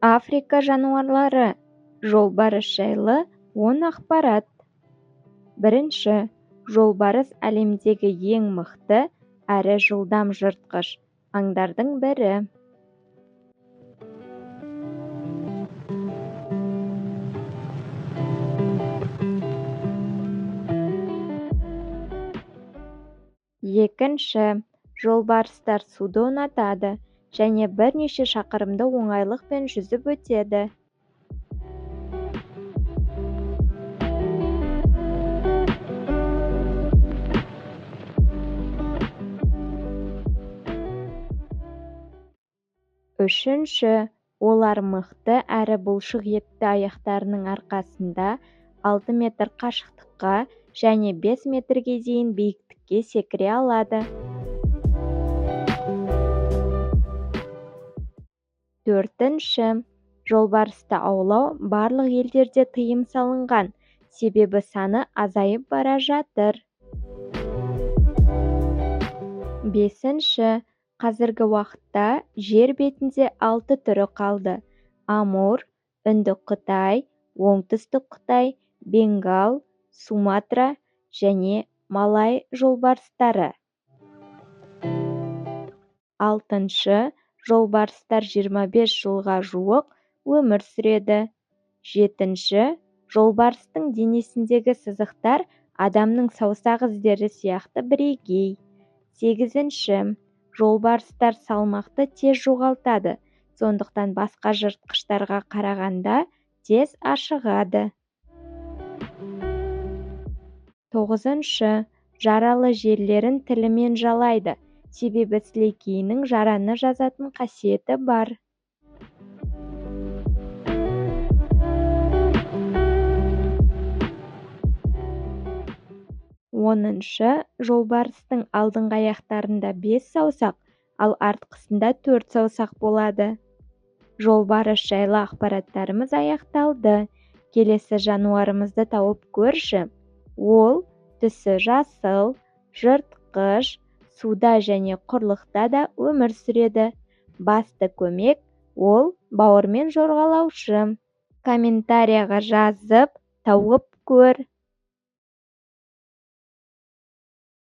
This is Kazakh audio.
Африка жануарлары. Жолбарыс жайлы 10 ақпарат. Бірінші, жолбарыс әлемдегі ең мықты әрі жылдам жыртқыш аңдардың бірі. Екінші, жолбарыстар суды ұнатады және бірнеше шақырымды оңайлықпен жүзіп өтеді. Үшінші, олар мықты әрі бұлшық етті аяқтарының арқасында 6 метр қашықтыққа және 5 метрге дейін биіктікке секіре алады. Төртінші, жолбарысты аулау барлық елдерде тыйым салынған, себебі саны азайып бара жатыр. Бесінші, қазіргі уақытта жер бетінде 6 түрі қалды: Амур, Үндік Қытай, Оңтүстік Қытай, Бенгал, Суматра және Малай жолбарыстары. Алтыншы, жолбарыстар 25 жылға жуық өмір сүреді. Жетінші, жолбарыстың денесіндегі сызықтар адамның саусақ іздері сияқты бірегей. Сегізінші, жолбарыстар салмақты тез жоғалтады, сондықтан басқа жыртқыштарға қарағанда тез ашығады. Тоғызыншы, жаралы жерлерін тілімен жалайды, себебі сілекейінің жараны жазатын қасиеті бар. Оныншы, жолбарыстың алдыңғы аяқтарында 5 саусақ, ал артқысында 4 саусақ болады. Жолбарыс жайлы ақпараттарымыз аяқталды. Келесі жануарымызды тауып көрші. Ол түсі жасыл, жыртқыш, суда және құрлықта да өмір сүреді. Басты көмек – ол бауырмен жорғалаушы. Комментарияға жазып, тауып көр.